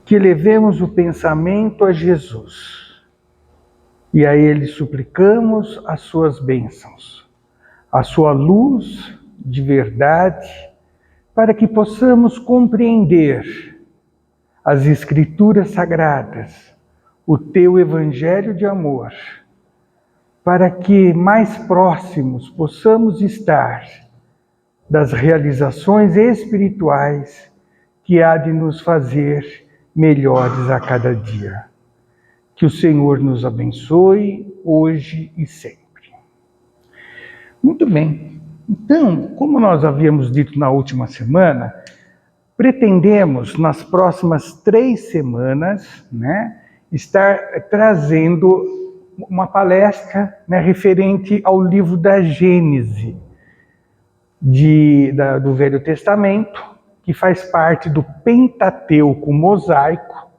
que levemos o pensamento a Jesus e a Ele suplicamos as suas bênçãos, a sua luz de verdade, para que possamos compreender as Escrituras Sagradas, o Teu Evangelho de amor, para que mais próximos possamos estar das realizações espirituais que há de nos fazer melhores a cada dia. Que o Senhor nos abençoe hoje e sempre. Muito bem. Então, como nós havíamos dito na última semana, pretendemos nas próximas 3 semanas, estar trazendo uma palestra referente ao livro da Gênese, do Velho Testamento, que faz parte do Pentateuco mosaico,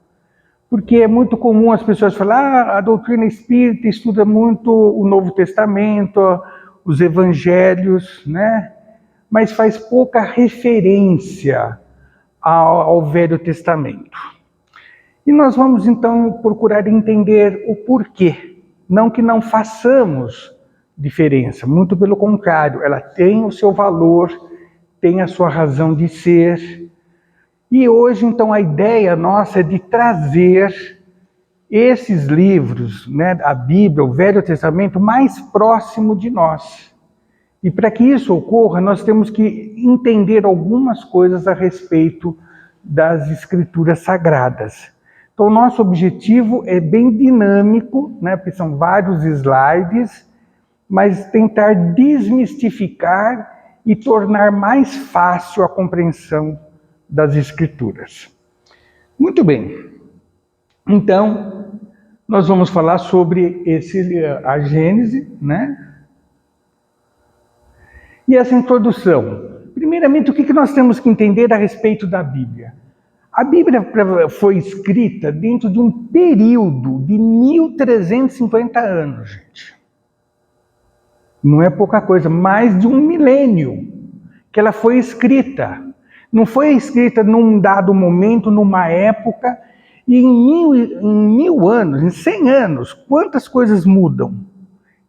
porque é muito comum as pessoas falarem, a doutrina espírita estuda muito o Novo Testamento, os Evangelhos, mas faz pouca referência ao Velho Testamento. E nós vamos então procurar entender o porquê, não que não façamos diferença, muito pelo contrário, ela tem o seu valor, tem a sua razão de ser. E hoje, então, a ideia nossa é de trazer esses livros, a Bíblia, o Velho Testamento, mais próximo de nós. E para que isso ocorra, nós temos que entender algumas coisas a respeito das Escrituras Sagradas. Então, o nosso objetivo é bem dinâmico, porque são vários slides, mas tentar desmistificar e tornar mais fácil a compreensão das Escrituras. Muito bem. Então, nós vamos falar sobre a Gênese, E essa introdução. Primeiramente, o que nós temos que entender a respeito da Bíblia? A Bíblia foi escrita dentro de um período de 1350 anos, gente. Não é pouca coisa, mais de um milênio que ela foi escrita. Não foi escrita num dado momento, numa época, e em 1000 anos, em 100 anos, quantas coisas mudam?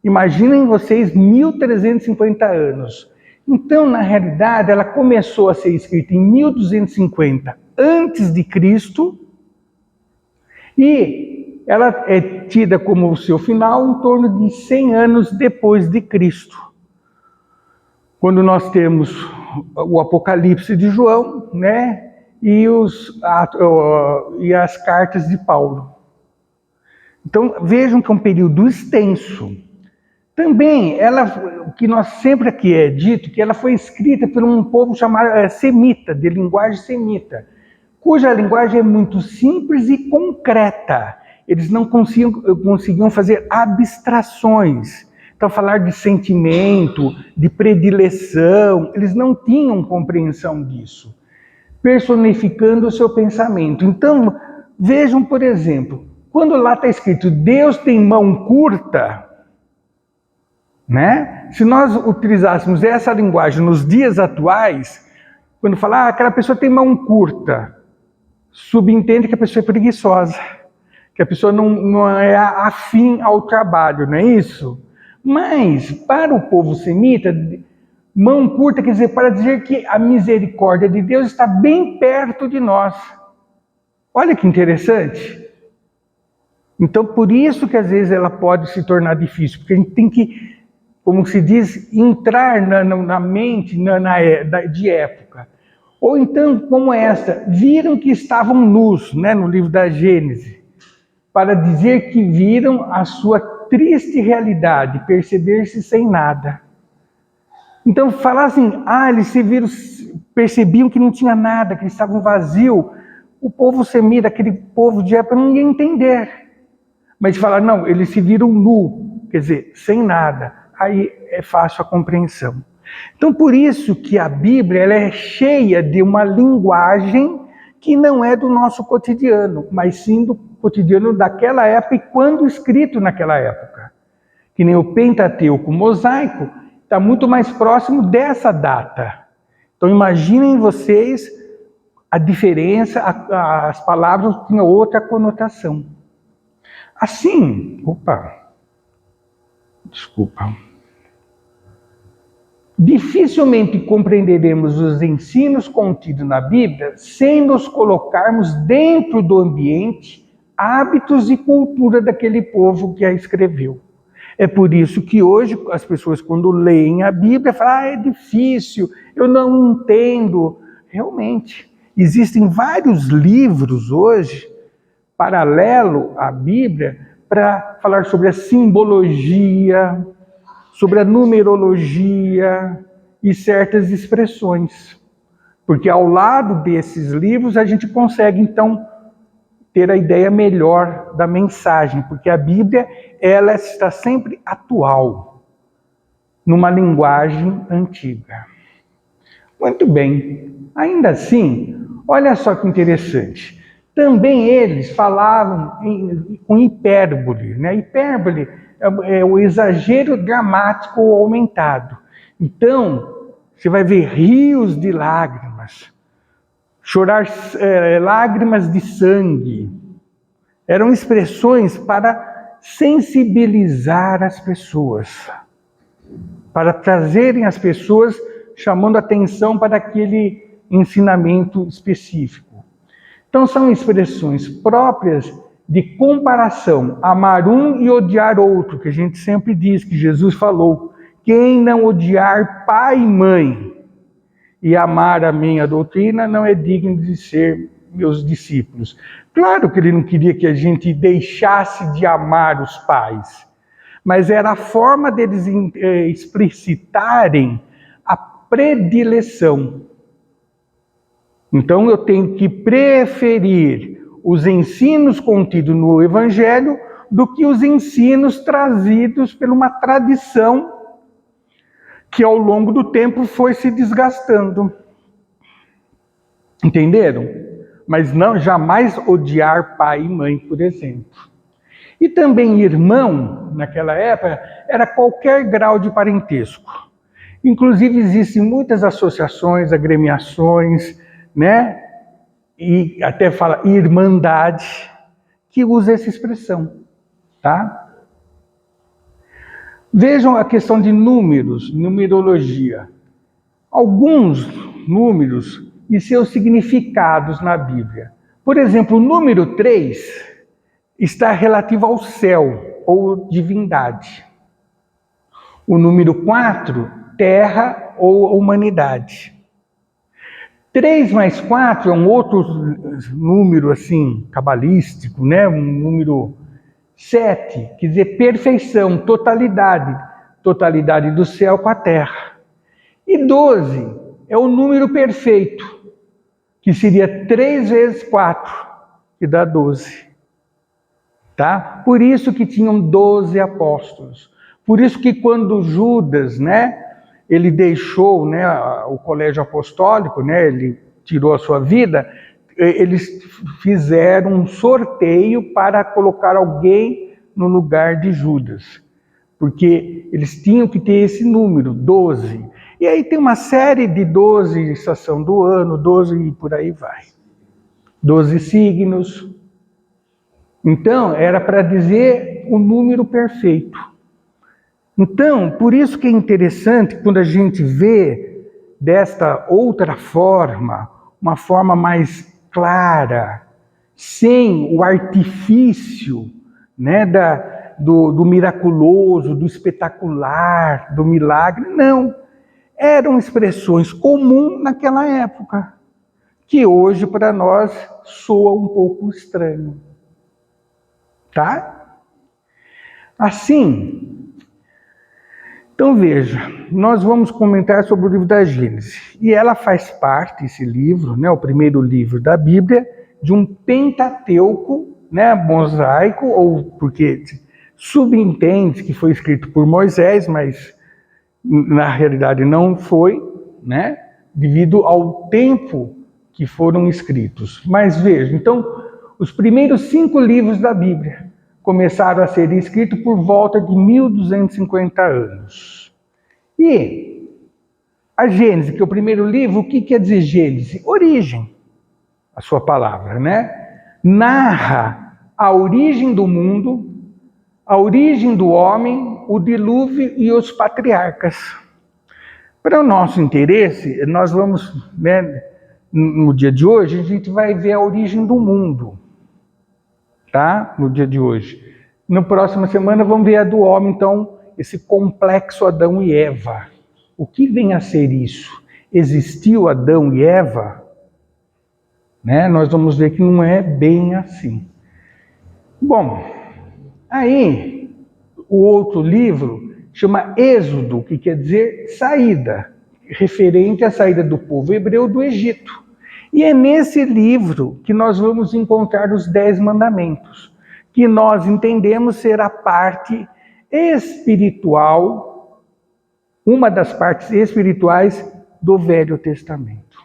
Imaginem vocês 1350 anos. Então, na realidade, ela começou a ser escrita em 1250 antes de Cristo, e ela é tida como o seu final em torno de 100 anos depois de Cristo. Quando nós temos o Apocalipse de João, e as cartas de Paulo. Então, vejam que é um período extenso. Também, o que nós sempre aqui é dito, que ela foi escrita por um povo chamado semita, de linguagem semita, cuja linguagem é muito simples e concreta. Eles não conseguiam fazer abstrações. Então, falar de sentimento, de predileção, eles não tinham compreensão disso, personificando o seu pensamento. Então, vejam, por exemplo, quando lá está escrito, Deus tem mão curta, se nós utilizássemos essa linguagem nos dias atuais, quando falar, aquela pessoa tem mão curta, subentende que a pessoa é preguiçosa, que a pessoa não é afim ao trabalho, não é isso? Mas, para o povo semita, mão curta quer dizer para dizer que a misericórdia de Deus está bem perto de nós. Olha que interessante. Então, por isso que às vezes ela pode se tornar difícil, porque a gente tem que, como se diz, entrar na mente de época. Ou então, como esta, viram que estavam nus, no livro da Gênese, para dizer que viram a sua triste realidade, perceber-se sem nada. Então, falar assim, eles percebiam que não tinha nada, que eles estavam vazios, o povo semita, aquele povo de época, não ia entender. Mas falar, não, eles se viram nu, quer dizer, sem nada. Aí é fácil a compreensão. Então, por isso que a Bíblia ela é cheia de uma linguagem que não é do nosso cotidiano, mas sim do cotidiano daquela época e quando escrito naquela época. Que nem o Pentateuco mosaico está muito mais próximo dessa data. Então, imaginem vocês a diferença, as palavras tinham outra conotação. Assim, dificilmente compreenderemos os ensinos contidos na Bíblia sem nos colocarmos dentro do ambiente, hábitos e cultura daquele povo que a escreveu. É por isso que hoje as pessoas, quando leem a Bíblia, falam: é difícil, eu não entendo. Realmente, existem vários livros hoje, paralelo à Bíblia, para falar sobre a simbologia, sobre a numerologia e certas expressões. Porque ao lado desses livros a gente consegue, então, ter a ideia melhor da mensagem, porque a Bíblia, ela está sempre atual, numa linguagem antiga. Muito bem. Ainda assim, olha só que interessante. Também eles falavam com hipérbole, né? Hipérbole é o exagero dramático aumentado. Então, você vai ver rios de lágrimas, chorar lágrimas de sangue. Eram expressões para sensibilizar as pessoas, para trazerem as pessoas, chamando atenção para aquele ensinamento específico. Então são expressões próprias de comparação, amar um e odiar outro, que a gente sempre diz, que Jesus falou: quem não odiar pai e mãe e amar a minha doutrina não é digno de ser meus discípulos. Claro que ele não queria que a gente deixasse de amar os pais, mas era a forma deles explicitarem a predileção. Então eu tenho que preferir os ensinos contidos no Evangelho do que os ensinos trazidos por uma tradição que ao longo do tempo foi se desgastando. Entenderam? Mas não jamais odiar pai e mãe, por exemplo. E também irmão, naquela época, era qualquer grau de parentesco. Inclusive existem muitas associações, agremiações, né? E até fala irmandade, que usa essa expressão, tá? Vejam a questão de números, numerologia. Alguns números e seus significados na Bíblia. Por exemplo, o número 3 está relativo ao céu ou divindade. O número 4, terra ou humanidade. 3 mais 4 é um outro número assim, cabalístico, né? Um número 7, quer dizer perfeição, totalidade. Totalidade do céu com a terra. E 12 é o número perfeito, que seria 3 vezes 4, que dá 12. Tá? Por isso que tinham 12 apóstolos. Por isso que quando Judas, né, ele deixou, né, o colégio apostólico, né, ele tirou a sua vida, eles fizeram um sorteio para colocar alguém no lugar de Judas. Porque eles tinham que ter esse número, 12. E aí tem uma série de 12 estação do ano, 12 e por aí vai. 12 signos. Então, era para dizer o número perfeito. Então, por isso que é interessante quando a gente vê desta outra forma, uma forma mais clara, sem o artifício, né, do miraculoso, do espetacular, do milagre. Não. Eram expressões comuns naquela época, que hoje para nós soa um pouco estranho. Tá? Assim, então veja, nós vamos comentar sobre o livro da Gênesis. E ela faz parte, esse livro, né, o primeiro livro da Bíblia, de um Pentateuco, né, mosaico, ou porque subentende que foi escrito por Moisés, mas na realidade não foi, né, devido ao tempo que foram escritos. Mas veja, então, os primeiros 5 livros da Bíblia começaram a ser escritos por volta de 1250 anos. E a Gênesis, que é o primeiro livro, o que quer dizer Gênesis? Origem. a sua palavra, né? Narra a origem do mundo, a origem do homem, o dilúvio e os patriarcas. Para o nosso interesse, nós vamos, né, no dia de hoje, a gente vai ver a origem do mundo, tá? No dia de hoje. Na próxima semana vamos ver a do homem, então, esse complexo Adão e Eva. O que vem a ser isso? Existiu Adão e Eva? Né? Nós vamos ver que não é bem assim. Bom, aí o outro livro chama Êxodo, que quer dizer saída, referente à saída do povo hebreu do Egito. E é nesse livro que nós vamos encontrar os 10 mandamentos, que nós entendemos ser a parte espiritual, uma das partes espirituais do Velho Testamento.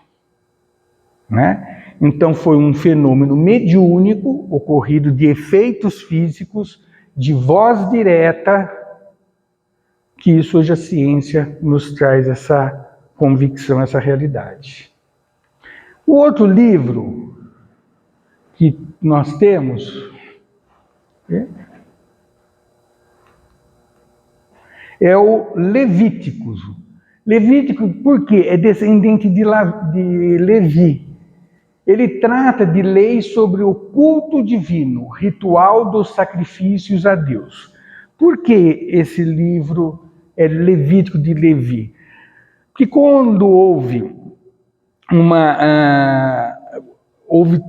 Né? Então foi um fenômeno mediúnico, ocorrido de efeitos físicos, de voz direta, que isso hoje a ciência nos traz essa convicção, essa realidade. O outro livro que nós temos é o Levítico. Levítico, por quê? É descendente de Levi. Ele trata de leis sobre o culto divino, ritual dos sacrifícios a Deus. Por que esse livro é Levítico de Levi? Porque quando houve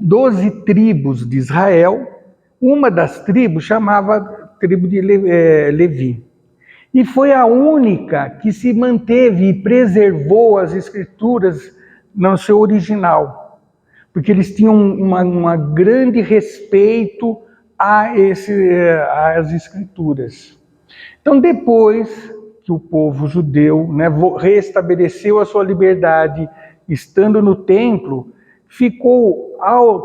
12 tribos de Israel, uma das tribos chamava tribo de Levi. E foi a única que se manteve e preservou as escrituras no seu original. Porque eles tinham uma grande respeito às escrituras. Então, depois que o povo judeu, né, restabeleceu a sua liberdade, estando no templo, ficou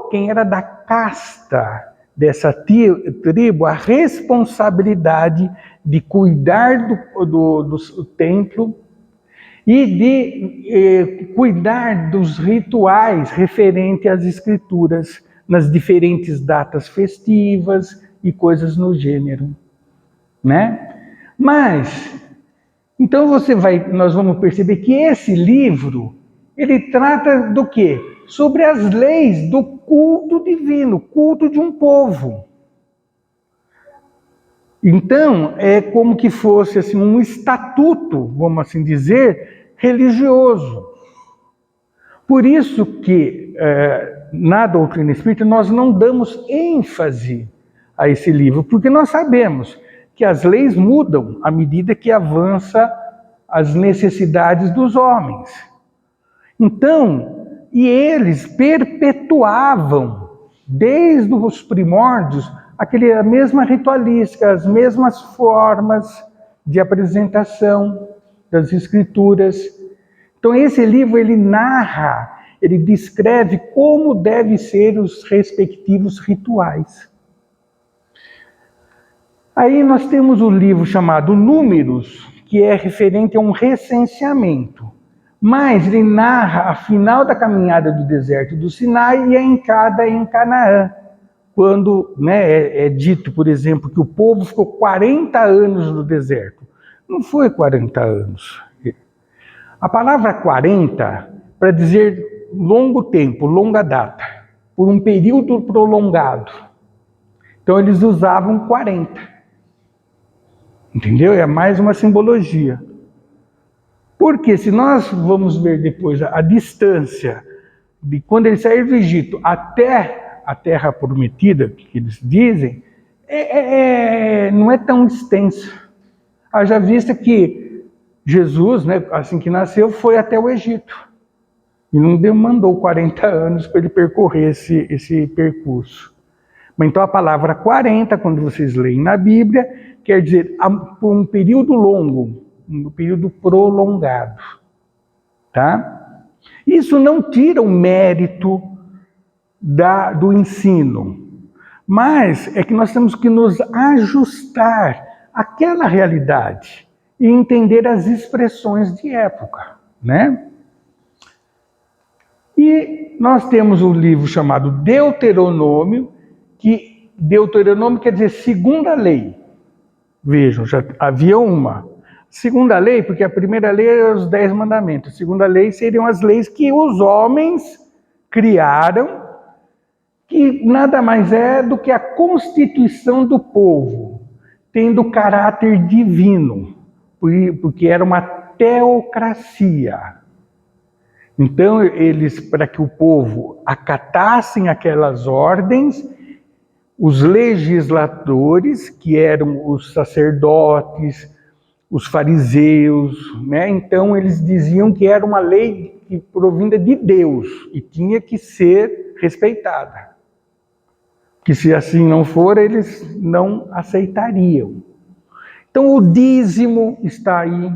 quem era da casta dessa tribo a responsabilidade de cuidar do templo e de cuidar dos rituais referentes às escrituras nas diferentes datas festivas e coisas no gênero, né? Mas então nós vamos perceber que esse livro ele trata do quê? Sobre as leis do culto divino, culto de um povo. Então, é como que fosse assim, um estatuto, vamos assim dizer, religioso. Por isso que, na doutrina espírita, nós não damos ênfase a esse livro, porque nós sabemos que as leis mudam à medida que avança as necessidades dos homens. Então, e eles perpetuavam, desde os primórdios, a mesma ritualística, as mesmas formas de apresentação das escrituras. Então esse livro ele narra, ele descreve como devem ser os respectivos rituais. Aí nós temos o livro chamado Números, que é referente a um recenseamento. Mas ele narra a final da caminhada do deserto do Sinai e a entrada em Canaã. Quando, né, é dito, por exemplo, que o povo ficou 40 anos no deserto. Não foi 40 anos. A palavra 40, para dizer longo tempo, longa data, por um período prolongado. Então eles usavam 40. Entendeu? É mais uma simbologia. Porque se nós vamos ver depois a distância de quando eles saíram do Egito até a terra prometida, que eles dizem, não é tão extensa. Haja vista que Jesus, né, assim que nasceu, foi até o Egito. E não demandou 40 anos para ele percorrer esse percurso. Mas então a palavra 40, quando vocês leem na Bíblia, quer dizer por um período longo, um período prolongado. Tá? Isso não tira o mérito do ensino, mas é que nós temos que nos ajustar àquela realidade e entender as expressões de época, né? E nós temos um livro chamado Deuteronômio, que Deuteronômio quer dizer segunda lei. Vejam, já havia uma. Segunda lei, porque a primeira lei é os 10 mandamentos. A segunda lei seriam as leis que os homens criaram, que nada mais é do que a constituição do povo, tendo caráter divino, porque era uma teocracia. Então, eles, para que o povo acatassem aquelas ordens, os legisladores, que eram os sacerdotes, os fariseus, né? Então eles diziam que era uma lei que provinda de Deus e tinha que ser respeitada. Que se assim não for, eles não aceitariam. Então o dízimo está aí,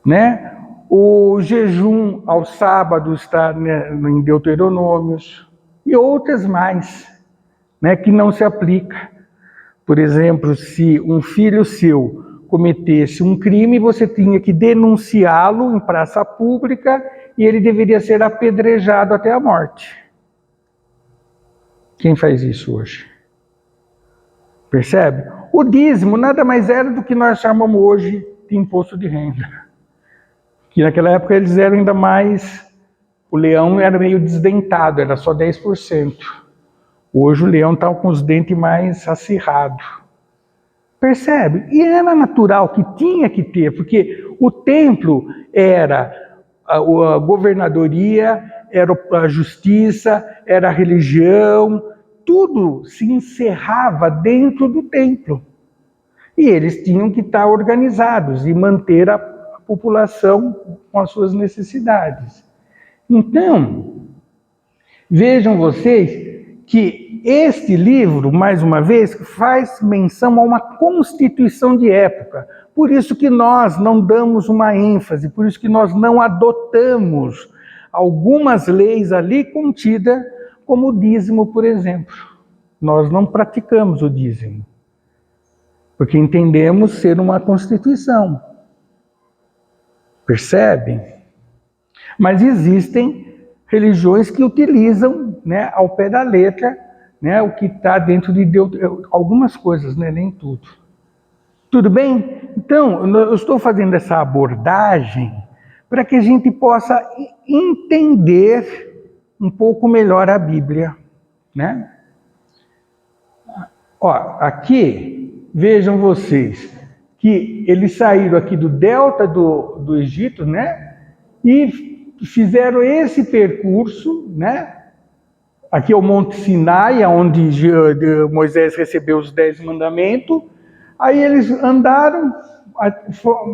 né? O jejum ao sábado está, né, em Deuteronômios e outras mais, né, que não se aplica. Por exemplo, se um filho seu cometesse um crime, você tinha que denunciá-lo em praça pública e ele deveria ser apedrejado até a morte. Quem faz isso hoje? Percebe? O dízimo nada mais era do que nós chamamos hoje de imposto de renda. Que naquela época eles eram ainda mais... O leão era meio desdentado, era só 10%. Hoje o leão está com os dentes mais acirrados. Percebe? E era natural que tinha que ter, porque o templo era a governadoria, era a justiça, era a religião, tudo se encerrava dentro do templo. E eles tinham que estar organizados e manter a população com as suas necessidades. Então, vejam vocês que este livro, mais uma vez, faz menção a uma constituição de época. Por isso que nós não damos uma ênfase, por isso que nós não adotamos algumas leis ali contidas, como o dízimo, por exemplo. Nós não praticamos o dízimo, porque entendemos ser uma constituição. Percebem? Mas existem religiões que utilizam, né, ao pé da letra, né, o que está dentro de Deus, algumas coisas, né, nem tudo. Tudo bem? Então, eu estou fazendo essa abordagem para que a gente possa entender um pouco melhor a Bíblia, né? Ó, aqui, vejam vocês, que eles saíram aqui do delta do Egito, né? E fizeram esse percurso, né? Aqui é o Monte Sinai, onde Moisés recebeu os 10 mandamentos. Aí eles andaram,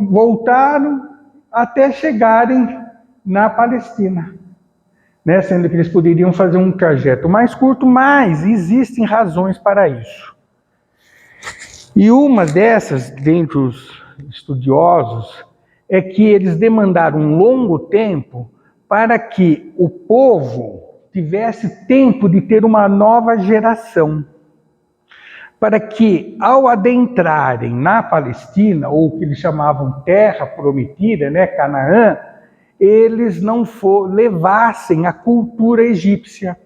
voltaram até chegarem na Palestina, né? Sendo que eles poderiam fazer um trajeto mais curto, mas existem razões para isso. E uma dessas, dentre os estudiosos, é que eles demandaram um longo tempo para que o povo tivesse tempo de ter uma nova geração. Para que, ao adentrarem na Palestina, ou o que eles chamavam Terra Prometida, né, Canaã, eles não levassem a cultura egípcia,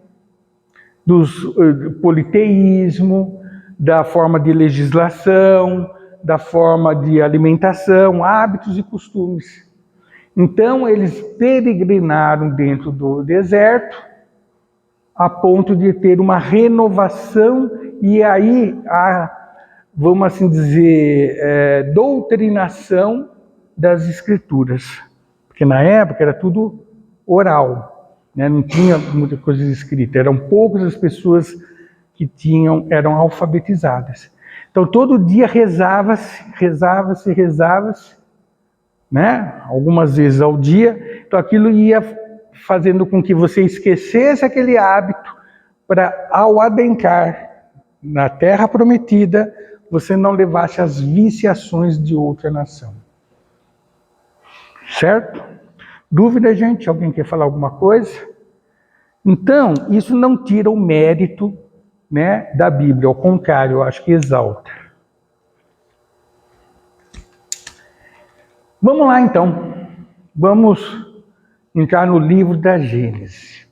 do politeísmo, da forma de legislação, da forma de alimentação, hábitos e costumes. Então, eles peregrinaram dentro do deserto, a ponto de ter uma renovação, e aí vamos assim dizer, doutrinação das escrituras. Porque na época era tudo oral, né? Não tinha muita coisa escrita, eram poucas as pessoas que eram alfabetizadas. Então todo dia rezava-se, né? Algumas vezes ao dia. Então aquilo ia fazendo com que você esquecesse aquele hábito, para ao adentrar na Terra Prometida, você não levasse as viciações de outra nação. Certo? Dúvida, gente? Alguém quer falar alguma coisa? Então, isso não tira o mérito, né, da Bíblia, ao contrário, eu acho que exalta. Vamos lá, então. Vamos entrar no livro da Gênesis.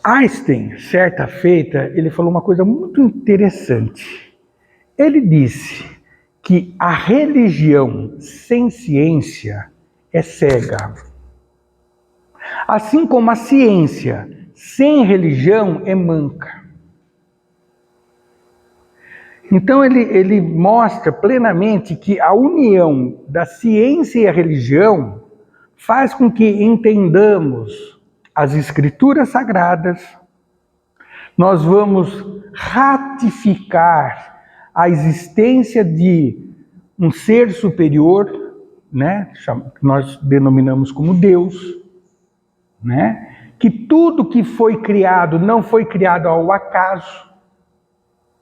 Einstein, certa feita, ele falou uma coisa muito interessante. Ele disse que a religião sem ciência é cega. Assim como a ciência sem religião é manca. Então ele mostra plenamente que a união da ciência e a religião faz com que entendamos as escrituras sagradas, nós vamos ratificar a existência de um ser superior, né, que nós denominamos como Deus, né, que tudo que foi criado não foi criado ao acaso,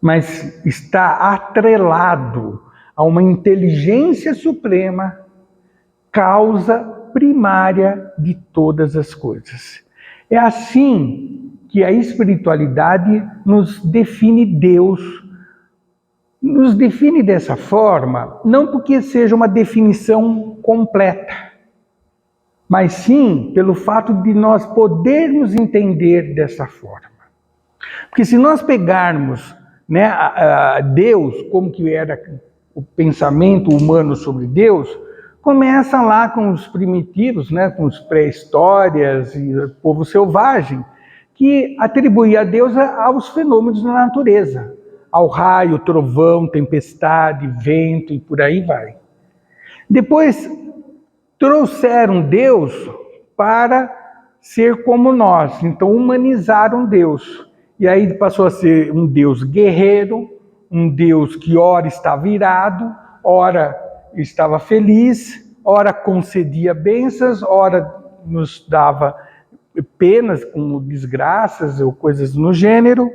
mas está atrelado a uma inteligência suprema, causa primária de todas as coisas. É assim que a espiritualidade nos define Deus. Nos define dessa forma, não porque seja uma definição completa, mas sim pelo fato de nós podermos entender dessa forma. Porque se nós pegarmos, né, Deus, como que era o pensamento humano sobre Deus, começa lá com os primitivos, né, com os pré-histórias e o povo selvagem, que atribuía a Deus aos fenômenos da natureza, ao raio, trovão, tempestade, vento e por aí vai. Depois trouxeram Deus para ser como nós, então humanizaram Deus. E aí passou a ser um Deus guerreiro, um Deus que ora estava irado, ora estava feliz, ora concedia bênçãos, ora nos dava penas, como desgraças ou coisas no gênero.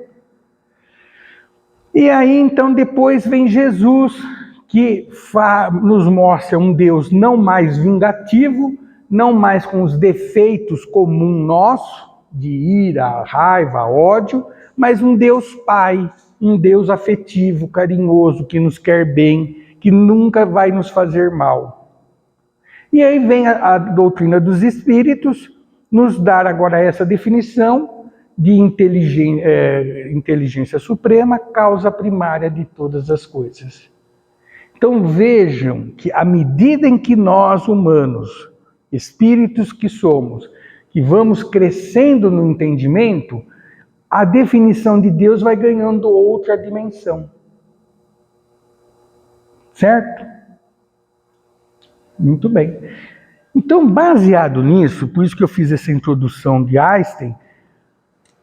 E aí então depois vem Jesus, que nos mostra um Deus não mais vingativo, não mais com os defeitos comuns nossos, de ira, raiva, ódio, mas um Deus Pai, um Deus afetivo, carinhoso, que nos quer bem, que nunca vai nos fazer mal. E aí vem a doutrina dos Espíritos, nos dar agora essa definição de inteligência suprema, causa primária de todas as coisas. Então vejam que à medida em que nós humanos, espíritos que somos, que vamos crescendo no entendimento, a definição de Deus vai ganhando outra dimensão. Certo? Muito bem. Então, baseado nisso, por isso que eu fiz essa introdução de Einstein,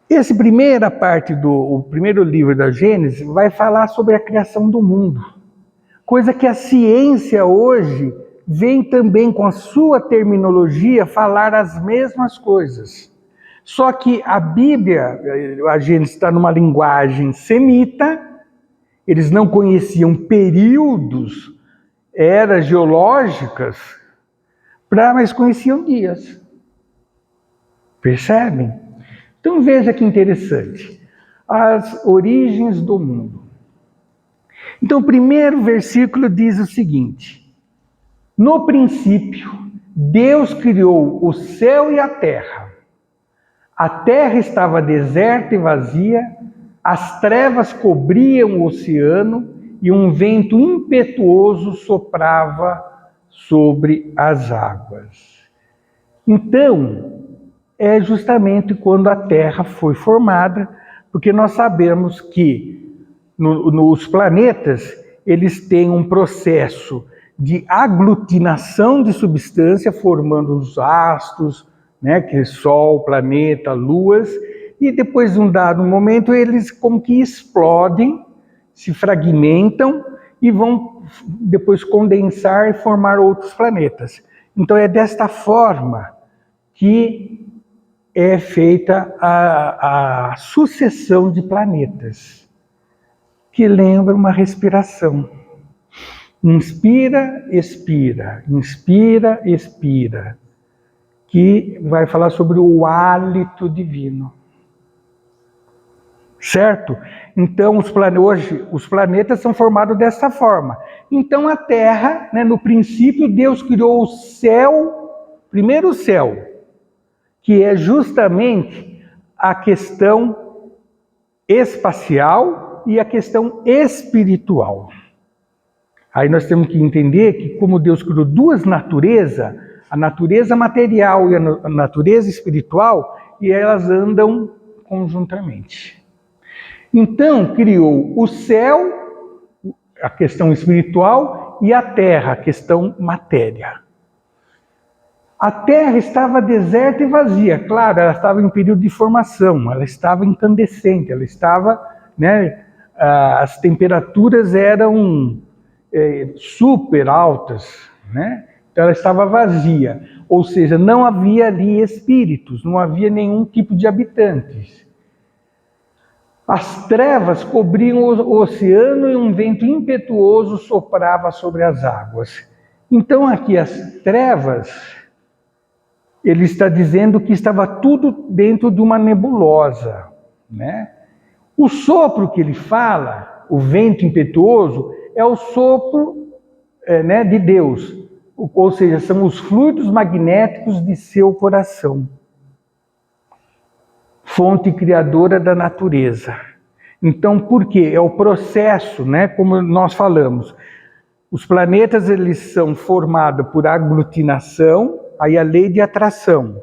essa primeira parte o primeiro livro da Gênesis vai falar sobre a criação do mundo. Coisa que a ciência hoje vem também com a sua terminologia falar as mesmas coisas. Só que a Bíblia, a Gênesis está numa linguagem semita, eles não conheciam períodos, eras geológicas, mas conheciam dias. Percebem? Então veja que interessante. As origens do mundo. Então o primeiro versículo diz o seguinte: no princípio, Deus criou o céu e a terra. A terra estava deserta e vazia, as trevas cobriam o oceano e um vento impetuoso soprava sobre as águas. Então, é justamente quando a terra foi formada, porque nós sabemos que nos planetas eles têm um processo de aglutinação de substância, formando os astros, né, que é Sol, planeta, luas, e depois de um dado momento eles como que explodem, se fragmentam e vão depois condensar e formar outros planetas. Então é desta forma que é feita a sucessão de planetas, que lembra uma respiração. Inspira, expira, inspira, expira, que vai falar sobre o hálito divino. Certo? Então, hoje, os planetas são formados dessa forma. Então, a Terra, né, no princípio, Deus criou o céu, Primeiro o céu, que é justamente a questão espacial e a questão espiritual. Aí nós temos que entender que como Deus criou duas naturezas, a natureza material e a natureza espiritual, e elas andam conjuntamente. Então criou o céu, a questão espiritual, e a terra, a questão matéria. A terra estava deserta e vazia, claro, ela estava em período de formação, ela estava incandescente, ela estava, né, as temperaturas eram super altas, né? Então ela estava vazia, ou seja, não havia ali espíritos, não havia nenhum tipo de habitantes. As trevas cobriam o oceano e um vento impetuoso soprava sobre as águas. Então aqui as trevas, ele está dizendo que estava tudo dentro de uma nebulosa, né? O sopro que ele fala, o vento impetuoso, é o sopro né, de Deus, ou seja, são os fluidos magnéticos de seu coração, fonte criadora da natureza. Então, por quê? É o processo, né, como nós falamos. Os planetas eles são formados por aglutinação, aí a lei de atração.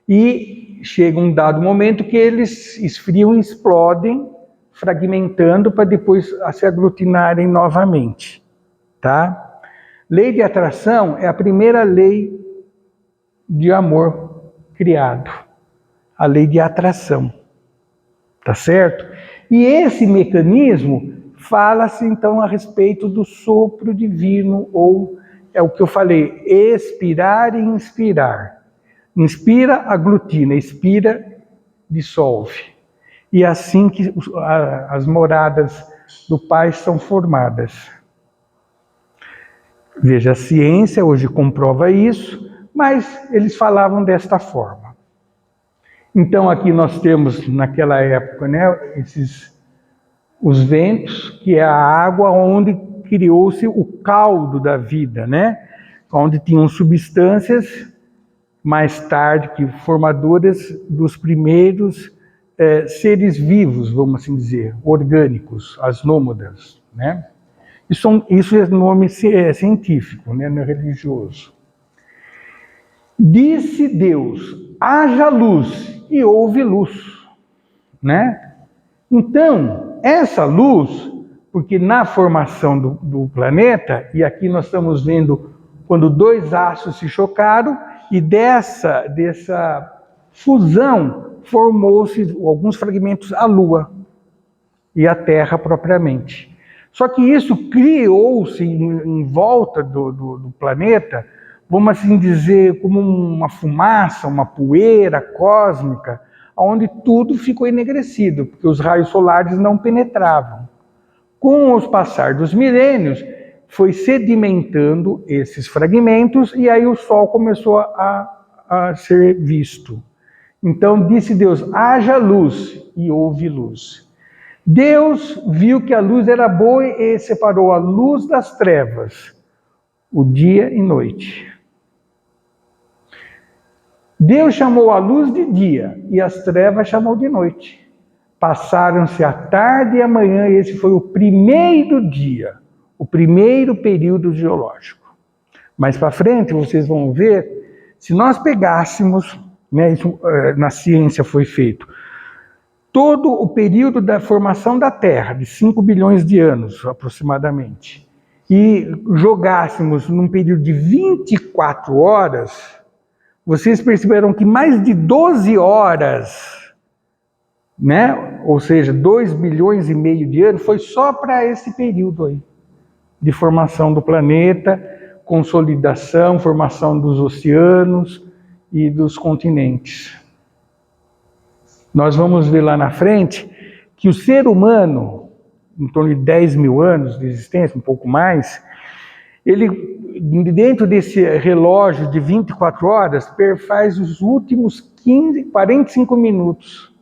E chega um dado momento que eles esfriam e explodem, fragmentando para depois se aglutinarem novamente. Tá? Lei de atração é a primeira lei de amor criado. A lei de atração. Tá certo? E esse mecanismo fala-se então a respeito do sopro divino, ou é o que eu falei, expirar e inspirar. Inspira, aglutina, expira, dissolve. E é assim que as moradas do Pai são formadas. Veja, a ciência hoje comprova isso, mas eles falavam desta forma. Então aqui nós temos, naquela época, né, os ventos, que é a água onde criou-se o caldo da vida, né? Onde tinham substâncias, mais tarde, que formadoras dos primeiros seres vivos, vamos assim dizer, orgânicos, as nômadas, né? Isso é nome científico, né, não é religioso. Disse Deus, haja luz, e houve luz, né? Então, essa luz, porque na formação do planeta, e aqui nós estamos vendo quando dois astros se chocaram, e dessa fusão formou-se alguns fragmentos a Lua e a Terra propriamente. Só que isso criou-se em volta do planeta, vamos assim dizer, como uma fumaça, uma poeira cósmica, onde tudo ficou enegrecido, porque os raios solares não penetravam. Com o passar dos milênios, foi sedimentando esses fragmentos e aí o Sol começou a ser visto. Então disse Deus, haja luz, e houve luz. Deus viu que a luz era boa e separou a luz das trevas, o dia e noite. Deus chamou a luz de dia e as trevas chamou de noite. Passaram-se a tarde e a manhã, e esse foi o primeiro dia, o primeiro período geológico. Mais para frente vocês vão ver, se nós pegássemos, né, isso, na ciência foi feito, todo o período da formação da Terra, de 5 bilhões de anos aproximadamente, e jogássemos num período de 24 horas, vocês perceberam que mais de 12 horas, né, ou seja, 2 bilhões e meio de anos, foi só para esse período aí, de formação do planeta, consolidação, formação dos oceanos e dos continentes. Nós vamos ver lá na frente que o ser humano, em torno de 10 mil anos de existência, um pouco mais, ele, dentro desse relógio de 24 horas, perfaz os últimos 45 minutos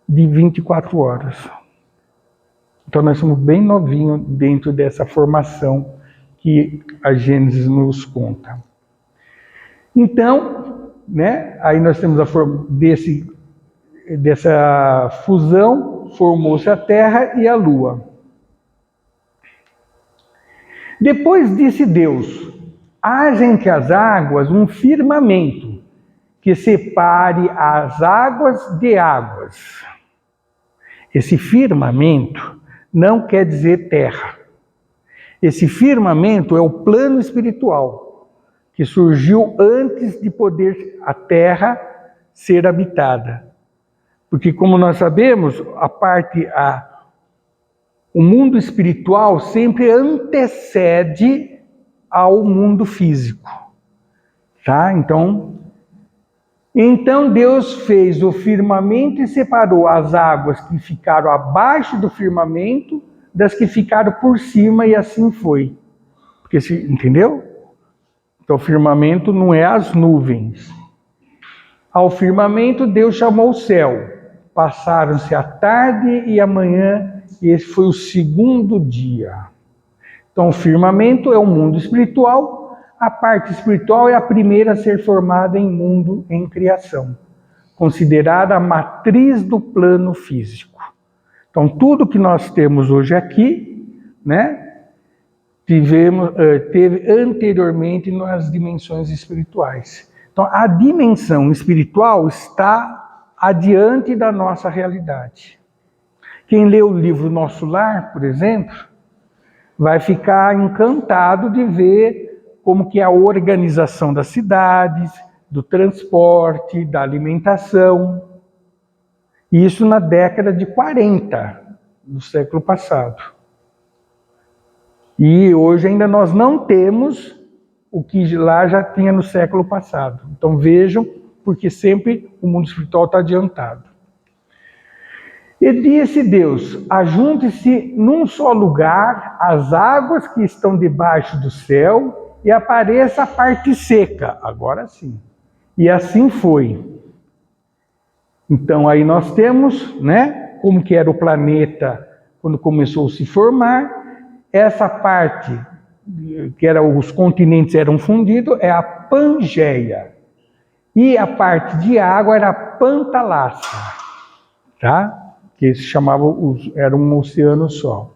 de 24 horas. Então nós somos bem novinhos dentro dessa formação que a Gênesis nos conta. Então, né, aí nós temos a forma dessa fusão, formou-se a Terra e a Lua. Depois disse Deus: haja entre as águas um firmamento que separe as águas de águas. Esse firmamento não quer dizer terra. Esse firmamento é o plano espiritual que surgiu antes de poder a terra ser habitada. Porque, como nós sabemos, o mundo espiritual sempre antecede ao mundo físico. Tá? Então Deus fez o firmamento e separou as águas que ficaram abaixo do firmamento das que ficaram por cima, e assim foi. Entendeu? Então o firmamento não é as nuvens. Ao firmamento Deus chamou o céu. Passaram-se a tarde e a manhã, e esse foi o segundo dia. Então o firmamento é o mundo espiritual. A parte espiritual é a primeira a ser formada em criação, considerada a matriz do plano físico. Então, tudo que nós temos hoje aqui, né, teve anteriormente nas dimensões espirituais. Então, a dimensão espiritual está adiante da nossa realidade. Quem lê o livro Nosso Lar, por exemplo, vai ficar encantado de ver como que é a organização das cidades, do transporte, da alimentação. Isso na década de 40 do século passado. E hoje ainda nós não temos o que lá já tinha no século passado. Então vejam, porque sempre o mundo espiritual está adiantado. E disse Deus: ajunte-se num só lugar as águas que estão debaixo do céu, e apareça a parte seca. Agora sim. E assim foi. Então aí nós temos, né, como que era o planeta quando começou a se formar. Essa parte, que era os continentes eram fundidos, é a Pangeia. E a parte de água era a Pantalassa, tá? Que se chamava, era um oceano só.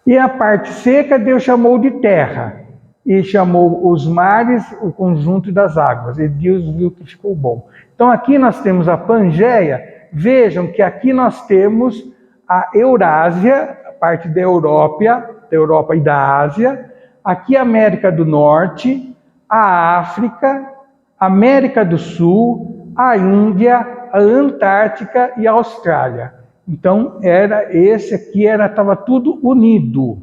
E a parte seca Deus chamou de terra, e chamou os mares o conjunto das águas, e Deus viu que ficou bom. Então aqui nós temos a Pangeia. Vejam que aqui nós temos a Eurásia, a parte da Europa e da Ásia, aqui a América do Norte, a África, a América do Sul, a Índia, a Antártica e a Austrália. Então, estava tudo unido.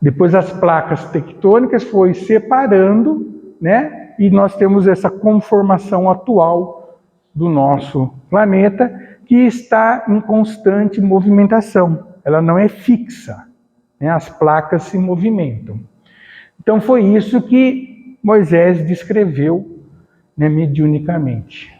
Depois as placas tectônicas foram separando, né? E nós temos essa conformação atual do nosso planeta, que está em constante movimentação. Ela não é fixa, né? As placas se movimentam. Então foi isso que Moisés descreveu, né, mediunicamente.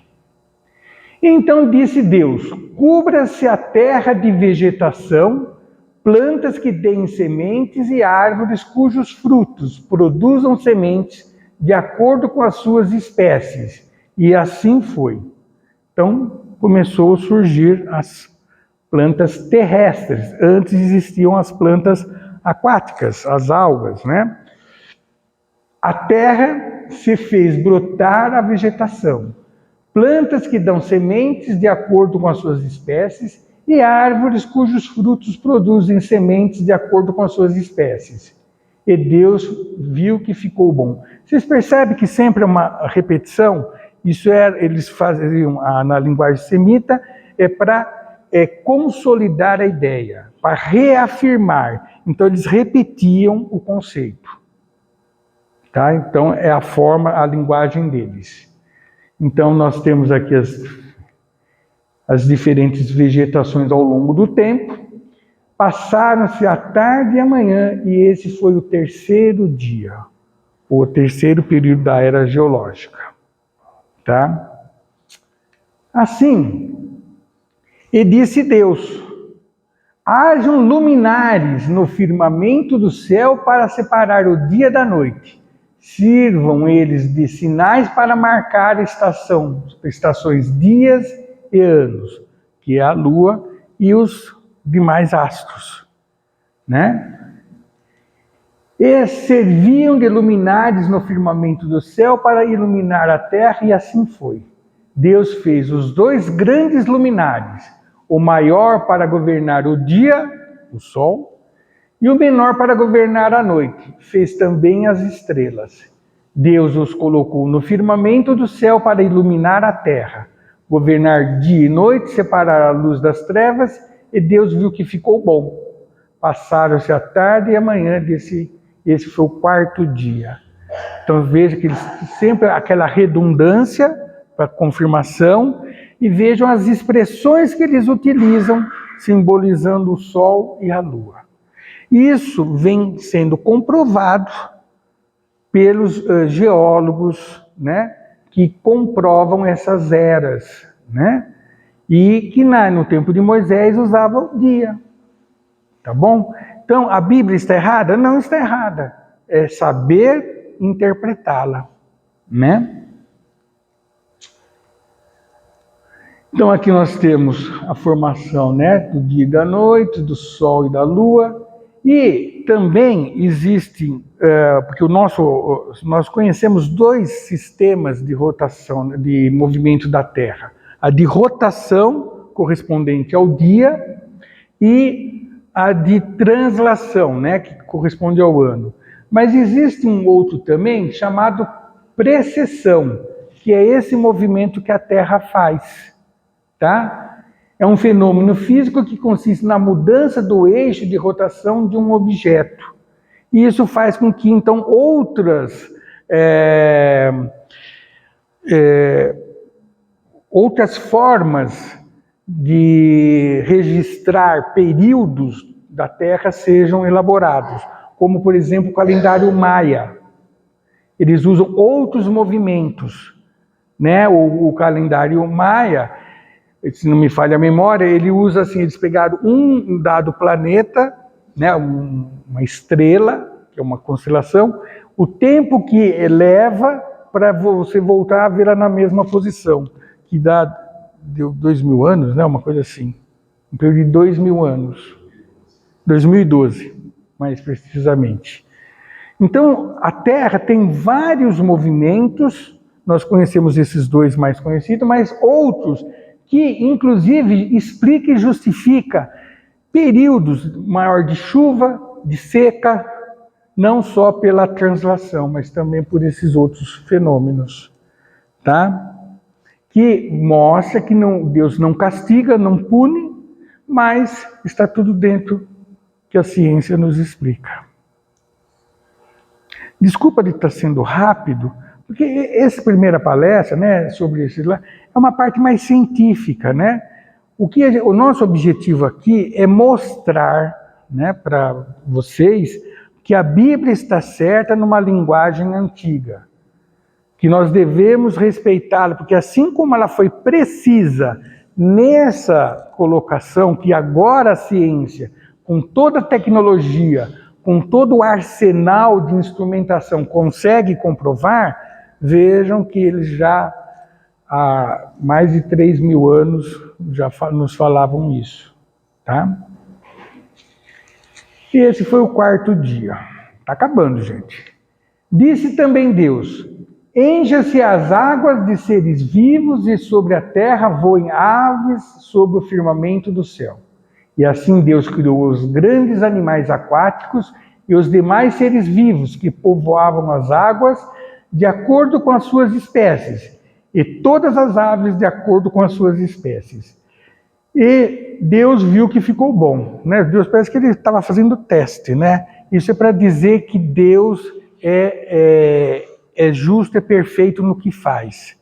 Então disse Deus: cubra-se a terra de vegetação, plantas que deem sementes e árvores cujos frutos produzam sementes de acordo com as suas espécies. E assim foi. Então começou a surgir as plantas terrestres. Antes existiam as plantas aquáticas, as algas, né? A terra se fez brotar a vegetação. Plantas que dão sementes de acordo com as suas espécies e árvores cujos frutos produzem sementes de acordo com as suas espécies. E Deus viu que ficou bom. Vocês percebem que sempre é uma repetição? Isso eles faziam na linguagem semita, para consolidar a ideia, para reafirmar. Então eles repetiam o conceito. Tá? Então é a linguagem deles. Então nós temos aqui as diferentes vegetações ao longo do tempo. Passaram-se a tarde e a manhã, e esse foi o terceiro dia, o terceiro período da era geológica. Tá? Assim, e disse Deus: hajam luminares no firmamento do céu para separar o dia da noite, Sirvam eles de sinais para marcar estações, dias e anos, que é a lua e os demais astros, né? E serviam de luminares no firmamento do céu para iluminar a terra, e assim foi. Deus fez os 2 grandes luminares, o maior para governar o dia, o sol, e o menor para governar a noite. Fez também as estrelas. Deus os colocou no firmamento do céu para iluminar a terra, governar dia e noite, separar a luz das trevas, e Deus viu que ficou bom. Passaram-se a tarde e a manhã esse foi o 4º dia. Então veja que eles sempre aquela redundância para confirmação, e vejam as expressões que eles utilizam, simbolizando o sol e a lua. Isso vem sendo comprovado pelos geólogos, né, que comprovam essas eras, né, e que no tempo de Moisés usavam o dia. Tá bom? Então, a Bíblia está errada? Não está errada. É saber interpretá-la, né? Então, aqui nós temos a formação, né, do dia e da noite, do sol e da lua. E também existem, porque nós conhecemos 2 sistemas de rotação, de movimento da Terra. A de rotação, correspondente ao dia, e a de translação, né, que corresponde ao ano. Mas existe um outro também chamado precessão, que é esse movimento que a Terra faz, tá? É um fenômeno físico que consiste na mudança do eixo de rotação de um objeto. E isso faz com que, então, outras formas de registrar períodos da Terra sejam elaborados, como, por exemplo, o calendário maia. Eles usam outros movimentos, né? O calendário maia, se não me falha a memória, ele usa assim, eles pegaram um dado planeta, né, uma estrela, que é uma constelação, o tempo que leva para você voltar a vê-la na mesma posição, que deu 2.000 anos, né, uma coisa assim, um período de 2.000 anos, 2012, mais precisamente. Então, a Terra tem vários movimentos, nós conhecemos esses 2 mais conhecidos, mas outros que, inclusive, explica e justifica períodos maior de chuva, de seca, não só pela translação, mas também por esses outros fenômenos, tá? Que mostra que Deus não castiga, não pune, mas está tudo dentro que a ciência nos explica. Desculpa de estar sendo rápido, porque essa primeira palestra, né, sobre isso lá, é uma parte mais científica, né? O nosso objetivo aqui é mostrar, né, para vocês que a Bíblia está certa numa linguagem antiga, que nós devemos respeitá-la, porque assim como ela foi precisa nessa colocação, que agora a ciência, com toda a tecnologia, com todo o arsenal de instrumentação, consegue comprovar, vejam que eles já há mais de 3.000 anos já nos falavam isso, tá? E esse foi o 4º dia. Está acabando, gente. Disse também Deus: encha-se as águas de seres vivos e sobre a terra voem aves sobre o firmamento do céu. E assim Deus criou os grandes animais aquáticos e os demais seres vivos que povoavam as águas de acordo com as suas espécies, e todas as aves de acordo com as suas espécies. E Deus viu que ficou bom, né? Deus parece que ele estava fazendo teste, né? Isso é para dizer que Deus é justo, é perfeito no que faz.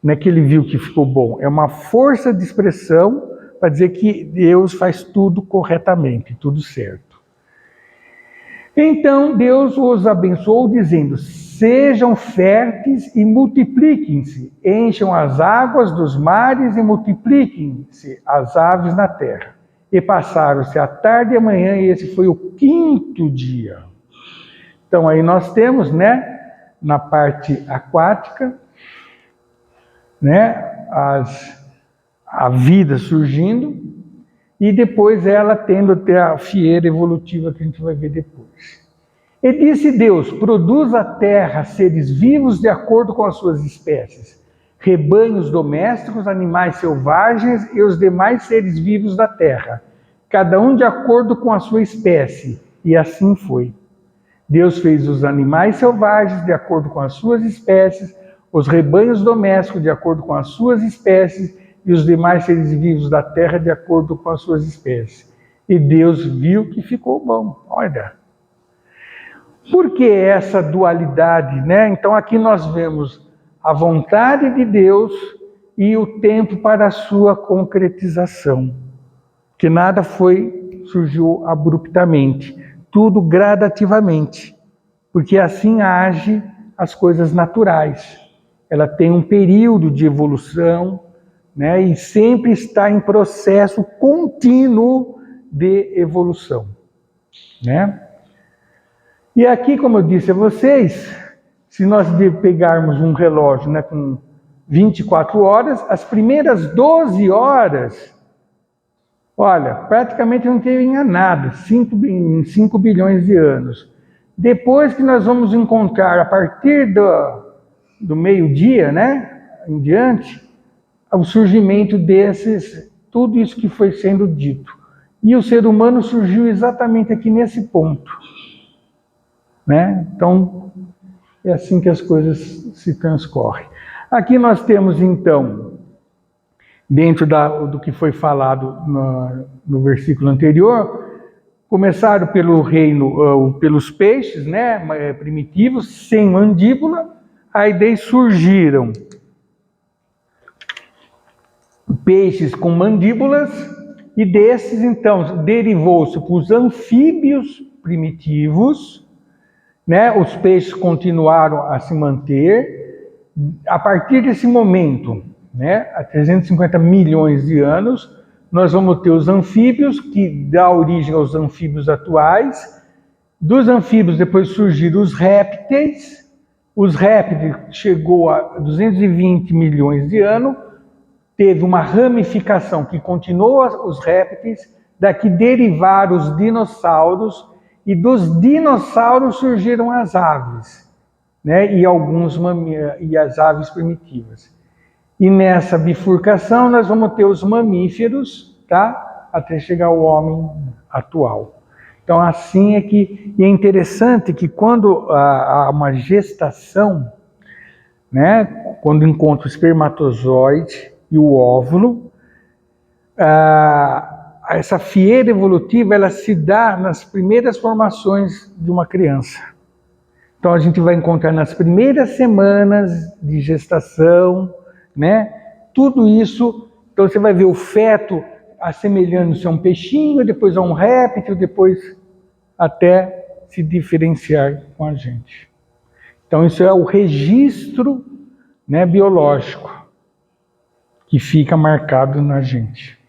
Não é que ele viu que ficou bom, é uma força de expressão para dizer que Deus faz tudo corretamente, tudo certo. Então Deus os abençoou dizendo: sejam férteis e multipliquem-se, encham as águas dos mares e multipliquem-se as aves na terra. E passaram-se a tarde e a manhã, e esse foi o 5º dia. Então aí nós temos, né, na parte aquática, né? A vida surgindo, e depois ela tendo até a fieira evolutiva que a gente vai ver depois. E disse Deus: produz a terra seres vivos de acordo com as suas espécies, rebanhos domésticos, animais selvagens e os demais seres vivos da terra, cada um de acordo com a sua espécie. E assim foi. Deus fez os animais selvagens de acordo com as suas espécies, os rebanhos domésticos de acordo com as suas espécies e os demais seres vivos da terra de acordo com as suas espécies. E Deus viu que ficou bom. Olha. Por que essa dualidade, né? Então aqui nós vemos a vontade de Deus e o tempo para a sua concretização. Que nada surgiu abruptamente, tudo gradativamente, porque assim age as coisas naturais. Ela tem um período de evolução, né? E sempre está em processo contínuo de evolução, né? E aqui, como eu disse a vocês, se nós pegarmos um relógio, né, com 24 horas, as primeiras 12 horas, olha, praticamente não tem nada, 5 bilhões de anos. Depois que nós vamos encontrar, a partir do meio-dia, né, em diante, o surgimento tudo isso que foi sendo dito. E o ser humano surgiu exatamente aqui nesse ponto. Né? Então, é assim que as coisas se transcorrem. Aqui nós temos, então, dentro do que foi falado no versículo anterior, começaram pelo reino, pelos peixes, né, primitivos, sem mandíbula, aí daí surgiram peixes com mandíbulas, e desses, então, derivou-se para os anfíbios primitivos, né? Os peixes continuaram a se manter. A partir desse momento, né, há 350 milhões de anos, nós vamos ter os anfíbios, que dá origem aos anfíbios atuais. Dos anfíbios depois surgiram os répteis. Os répteis chegou a 220 milhões de anos, teve uma ramificação que continuou os répteis, daqui derivaram os dinossauros, e dos dinossauros surgiram as aves, né? E as aves primitivas. E nessa bifurcação nós vamos ter os mamíferos, tá? Até chegar ao homem atual. Então assim e é interessante que quando há uma gestação, né? Quando encontra o espermatozoide e o óvulo, essa fieira evolutiva, ela se dá nas primeiras formações de uma criança. Então a gente vai encontrar nas primeiras semanas de gestação, né? Tudo isso, então você vai ver o feto assemelhando-se a um peixinho, depois a um réptil, depois até se diferenciar com a gente. Então isso é o registro, né, biológico que fica marcado na gente.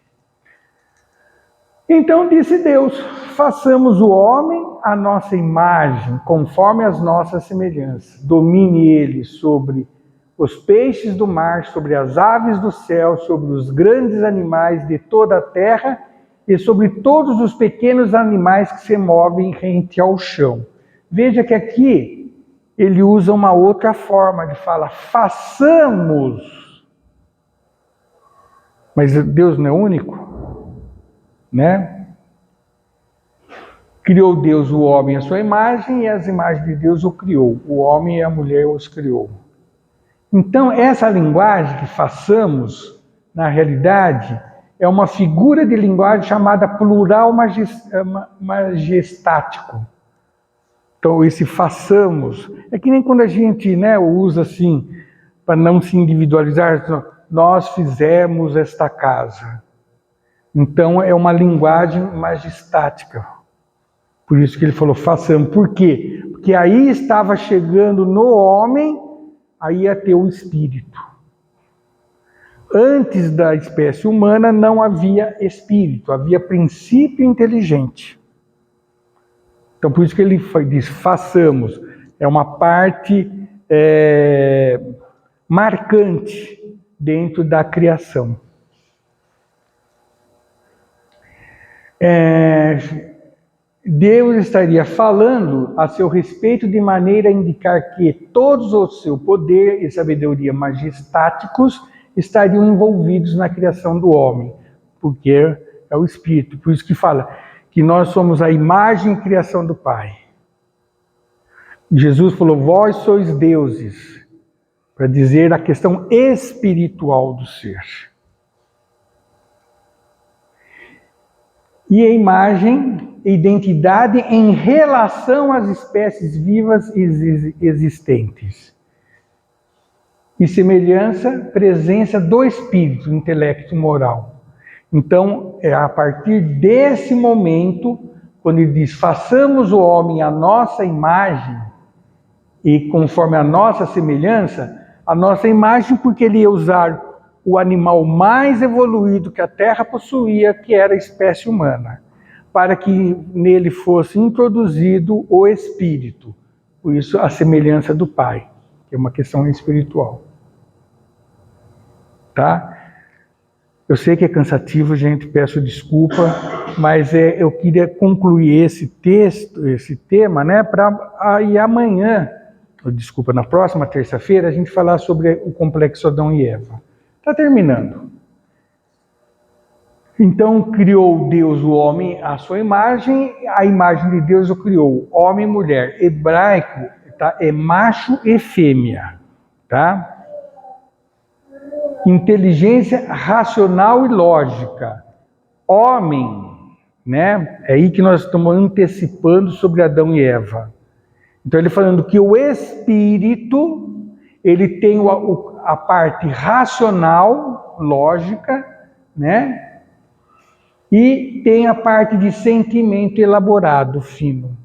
Então disse Deus: façamos o homem à nossa imagem, conforme as nossas semelhanças. Domine ele sobre os peixes do mar, sobre as aves do céu, sobre os grandes animais de toda a terra e sobre todos os pequenos animais que se movem rente ao chão. Veja que aqui ele usa uma outra forma de falar: façamos. Mas Deus não é único? Né? Criou Deus o homem à sua imagem e as imagens de Deus o criou. O homem e a mulher os criou. Então, essa linguagem que façamos, na realidade, é uma figura de linguagem chamada plural majestático. Então, esse façamos, é que nem quando a gente, né, usa assim, para não se individualizar, nós fizemos esta casa. Então, é uma linguagem majestática. Por isso que ele falou, façamos. Por quê? Porque aí estava chegando no homem, aí ia ter o espírito. Antes da espécie humana não havia espírito, havia princípio inteligente. Então, por isso que ele diz, façamos. É uma parte marcante dentro da criação. Deus estaria falando a seu respeito de maneira a indicar que todos o seu poder e sabedoria majestáticos estariam envolvidos na criação do homem, porque é o Espírito. Por isso que fala que nós somos a imagem e criação do Pai. Jesus falou, vós sois deuses, para dizer a questão espiritual do ser. E a imagem, identidade em relação às espécies vivas existentes. E semelhança, presença do espírito, intelecto moral. Então, é a partir desse momento, quando ele diz, façamos o homem à nossa imagem, e conforme a nossa semelhança, a nossa imagem, porque ele ia usar o animal mais evoluído que a Terra possuía, que era a espécie humana, para que nele fosse introduzido o Espírito. Por isso, a semelhança do Pai, que é uma questão espiritual. Tá? Eu sei que é cansativo, gente, peço desculpa, mas eu queria concluir esse texto, esse tema, né, para aí amanhã, desculpa, na próxima terça-feira, a gente falar sobre o complexo Adão e Eva. Está terminando. Então, criou Deus o homem à sua imagem, a imagem de Deus o criou, homem e mulher. Hebraico, tá? É macho e fêmea, tá? Inteligência racional e lógica. Homem, né? É aí que nós estamos antecipando sobre Adão e Eva. Então, ele falando que o espírito, ele tem a parte racional, lógica, né? E tem a parte de sentimento elaborado, fino.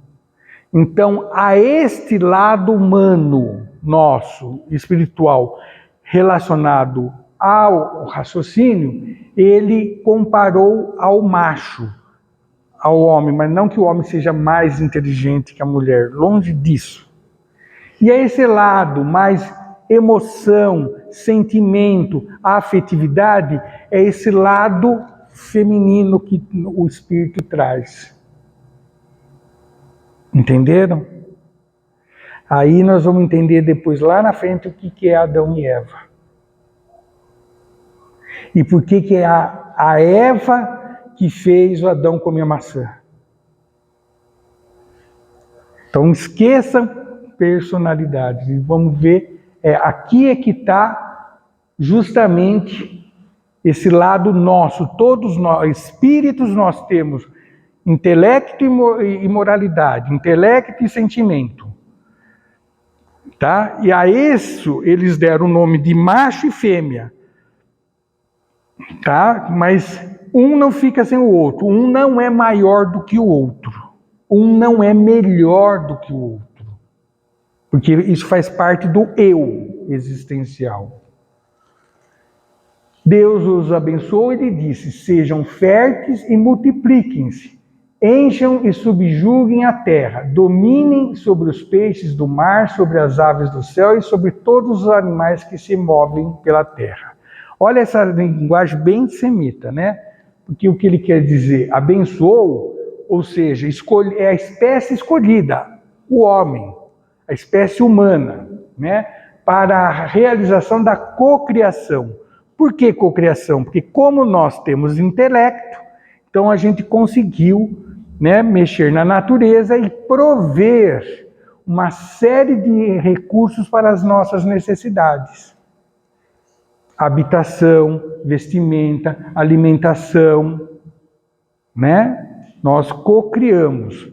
Então, a este lado humano, nosso, espiritual, relacionado ao raciocínio, ele comparou ao macho, ao homem, mas não que o homem seja mais inteligente que a mulher, longe disso. E a esse lado mais emoção, sentimento, afetividade, é esse lado feminino que o Espírito traz. Entenderam? Aí nós vamos entender depois, lá na frente, o que é Adão e Eva. E por que é a Eva que fez o Adão comer maçã. Então esqueçam personalidades e vamos ver, aqui é que está justamente esse lado nosso. Todos nós, espíritos, nós temos intelecto e moralidade, intelecto e sentimento. Tá? E a isso eles deram o nome de macho e fêmea. Tá? Mas um não fica sem o outro, um não é maior do que o outro, um não é melhor do que o outro, porque isso faz parte do eu existencial. Deus os abençoou e lhe disse, sejam férteis e multipliquem-se, encham e subjuguem a terra, dominem sobre os peixes do mar, sobre as aves do céu e sobre todos os animais que se movem pela terra. Olha essa linguagem bem semita, né? Porque o que ele quer dizer? Abençoou, ou seja, é a espécie escolhida, o homem, a espécie humana, né? Para a realização da cocriação. Por que cocriação? Porque como nós temos intelecto, então a gente conseguiu, né, mexer na natureza e prover uma série de recursos para as nossas necessidades. Habitação, vestimenta, alimentação, né? Nós cocriamos.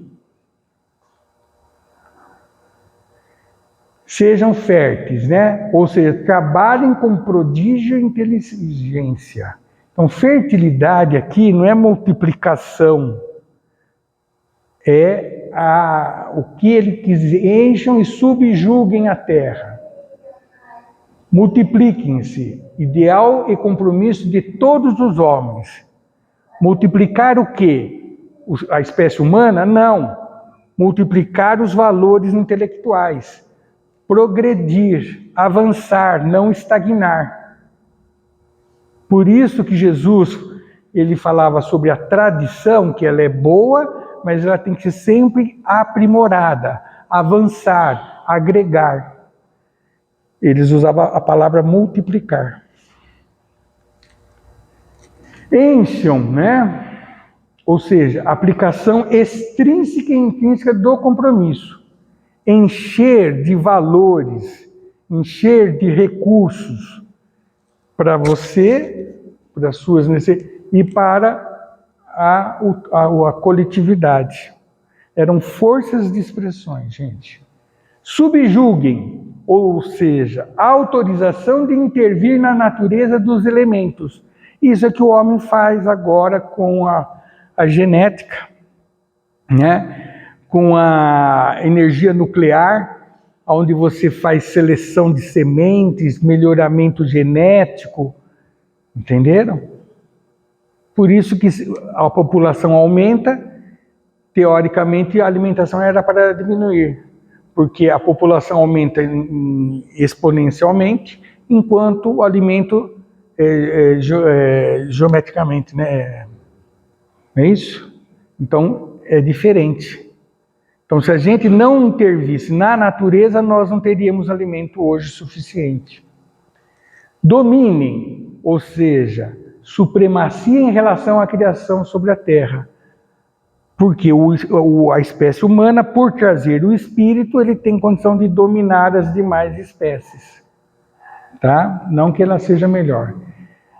Sejam férteis, né? Ou seja, trabalhem com prodígio e inteligência. Então, fertilidade aqui não é multiplicação, é o que ele quis dizer, encham e subjuguem a terra. Multipliquem-se, ideal e compromisso de todos os homens. Multiplicar o quê? A espécie humana? Não. Multiplicar os valores intelectuais. progredir, avançar, não estagnar. Por isso que Jesus, ele falava sobre a tradição, que ela é boa, mas ela tem que ser sempre aprimorada, avançar, agregar. Eles usavam a palavra multiplicar. Encham, né? Ou seja, aplicação extrínseca e intrínseca do compromisso. Encher de valores, encher de recursos para você, para as suas necessidades e para a coletividade. Eram forças de expressões, gente. Subjuguem, ou seja, autorização de intervir na natureza dos elementos. Isso é que o homem faz agora com a genética, né? Com a energia nuclear, onde você faz seleção de sementes, melhoramento genético, entenderam? Por isso que a população aumenta, teoricamente a alimentação era para diminuir, porque a população aumenta exponencialmente, enquanto o alimento geometricamente, né? Não é isso? Então, é diferente. Então, se a gente não intervisse na natureza, nós não teríamos alimento hoje suficiente. Dominem, ou seja, supremacia em relação à criação sobre a terra. Porque a espécie humana, por trazer o espírito, ele tem condição de dominar as demais espécies. Tá? Não que ela seja melhor.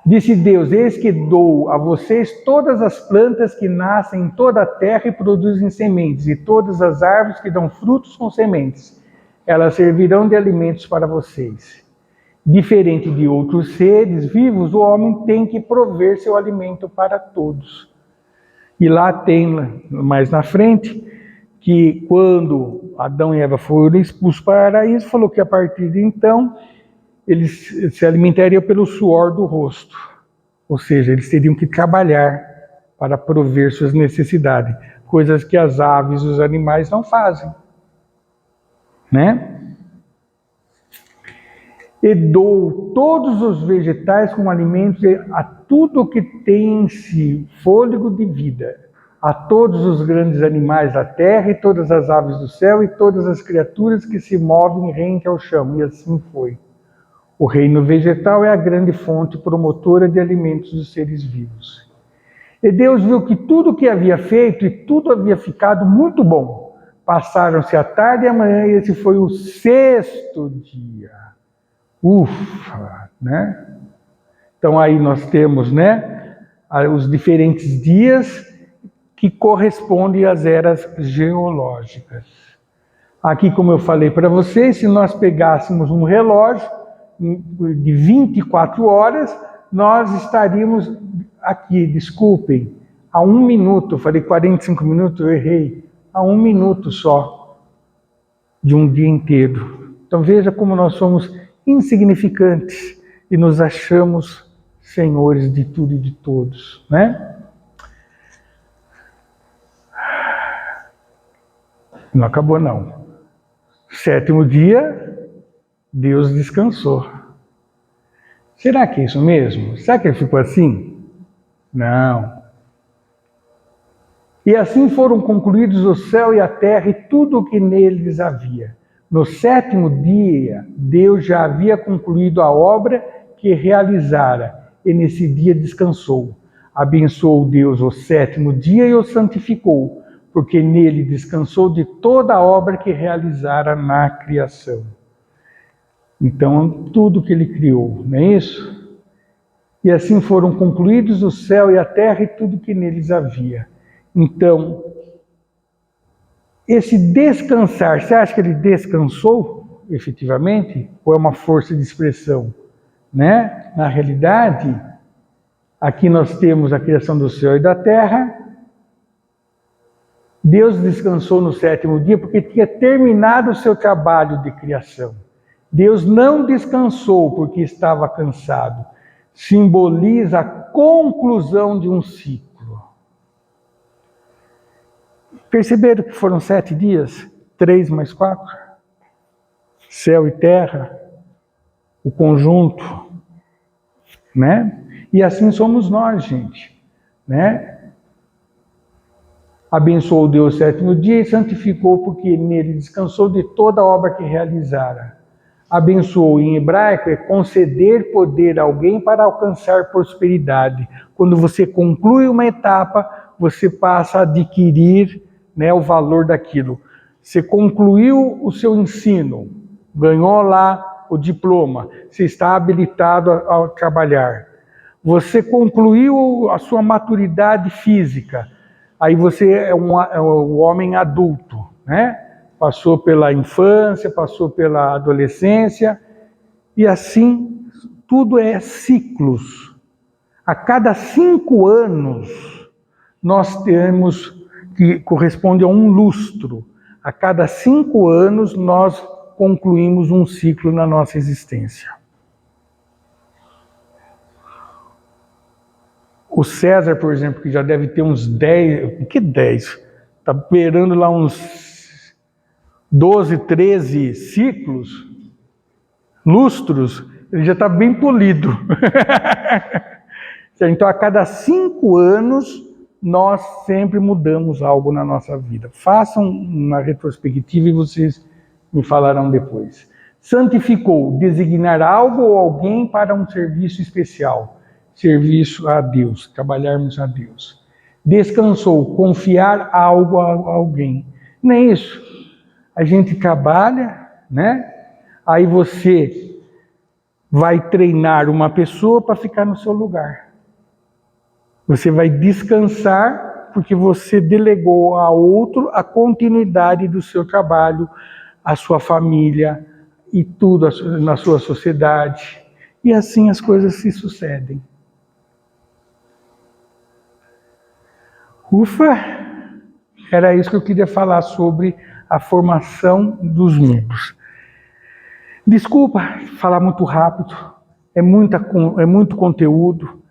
Disse Deus: eis que dou a vocês todas as plantas que nascem em toda a terra e produzem sementes, e todas as árvores que dão frutos com sementes. Elas servirão de alimentos para vocês. Diferente de outros seres vivos, o homem tem que prover seu alimento para todos. E lá tem, mais na frente, que quando Adão e Eva foram expulsos para o paraíso, falou que a partir de então, eles se alimentariam pelo suor do rosto. Ou seja, eles teriam que trabalhar para prover suas necessidades. Coisas que as aves e os animais não fazem. Né? E dou todos os vegetais como alimentos a tudo que tem em si fôlego de vida, a todos os grandes animais da terra e todas as aves do céu e todas as criaturas que se movem rente ao chão. E assim foi. O reino vegetal é a grande fonte promotora de alimentos dos seres vivos. E Deus viu que tudo o que havia feito e tudo havia ficado muito bom. Passaram-se a tarde e a manhã e esse foi o sexto dia. Ufa, né? Então aí nós temos, né, os diferentes dias que correspondem às eras geológicas. Aqui, como eu falei para vocês, se nós pegássemos um relógio de 24 horas, nós estaríamos aqui, desculpem, a 1 minuto, eu falei 45 minutos, eu errei, a 1 minuto só de um dia inteiro. Então veja como nós somos insignificantes e nos achamos senhores de tudo e de todos, né? Não acabou não. Sétimo dia, Deus descansou. Será que é isso mesmo? Será que ele ficou assim? Não. E assim foram concluídos o céu e a terra e tudo o que neles havia. No sétimo dia, Deus já havia concluído a obra que realizara, e nesse dia descansou. Abençoou Deus o sétimo dia e o santificou, porque nele descansou de toda a obra que realizara na criação. Então, tudo que ele criou, não é isso? E assim foram concluídos o céu e a terra e tudo que neles havia. Então, esse descansar, você acha que ele descansou efetivamente? Ou é uma força de expressão? Né? Na realidade, aqui nós temos a criação do céu e da terra. Deus descansou no sétimo dia porque tinha terminado o seu trabalho de criação. Deus não descansou porque estava cansado. Simboliza a conclusão de um ciclo. Perceberam que foram 7 dias? 3 mais 4? céu e terra, o conjunto, né? E assim somos nós, gente, né? Abençoou Deus o sétimo dia e santificou, porque nele descansou de toda a obra que realizara. Abençoou em hebraico é conceder poder a alguém para alcançar prosperidade. Quando você conclui uma etapa, você passa a adquirir, né, o valor daquilo. Você concluiu o seu ensino, ganhou lá o diploma, você está habilitado a trabalhar. Você concluiu a sua maturidade física, aí você é um homem adulto, né? Passou pela infância, passou pela adolescência, e assim tudo é ciclos. A cada 5 anos nós temos, que corresponde a um lustro, a cada 5 anos nós concluímos um ciclo na nossa existência. O César, por exemplo, que já deve ter uns 10, que 10? Está beirando lá uns 12, 13 ciclos, lustros, ele já está bem polido. Então, a cada 5 anos, nós sempre mudamos algo na nossa vida. Façam uma retrospectiva e vocês me falarão depois. Santificou, designar algo ou alguém para um serviço especial. Serviço a Deus, trabalharmos a Deus. Descansou, confiar algo a alguém. Não é isso? A gente trabalha, né? Aí você vai treinar uma pessoa para ficar no seu lugar. Você vai descansar porque você delegou a outro a continuidade do seu trabalho, a sua família e tudo na sua sociedade. E assim as coisas se sucedem. Ufa! Era isso que eu queria falar sobre a formação dos membros. Desculpa falar muito rápido, é muito conteúdo,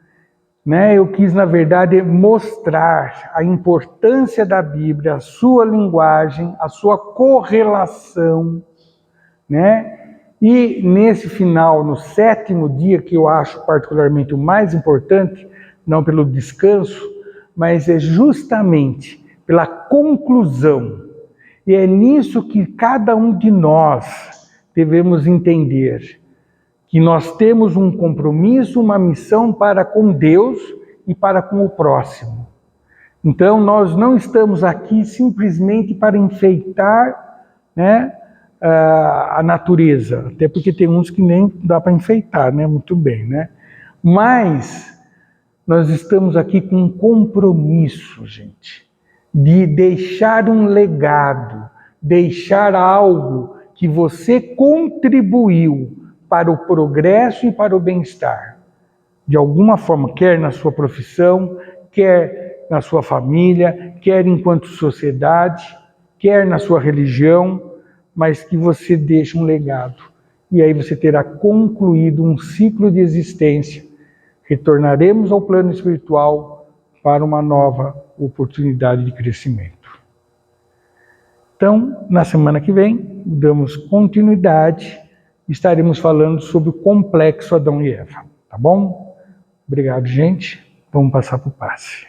né? Eu quis, na verdade, mostrar a importância da Bíblia, a sua linguagem, a sua correlação, né? E nesse final, no 7º dia, que eu acho particularmente o mais importante, não pelo descanso, mas é justamente pela conclusão. E é nisso que cada um de nós devemos entender, que nós temos um compromisso, uma missão para com Deus e para com o próximo. Então, nós não estamos aqui simplesmente para enfeitar, né, a natureza, até porque tem uns que nem dá para enfeitar, né, muito bem, né? Mas nós estamos aqui com um compromisso, gente, de deixar um legado, deixar algo que você contribuiu para o progresso e para o bem-estar. De alguma forma, quer na sua profissão, quer na sua família, quer enquanto sociedade, quer na sua religião, mas que você deixe um legado. E aí você terá concluído um ciclo de existência. Retornaremos ao plano espiritual para uma nova oportunidade de crescimento. Então, na semana que vem, damos continuidade, estaremos falando sobre o complexo Adão e Eva, tá bom? Obrigado, gente. Vamos passar para o passe.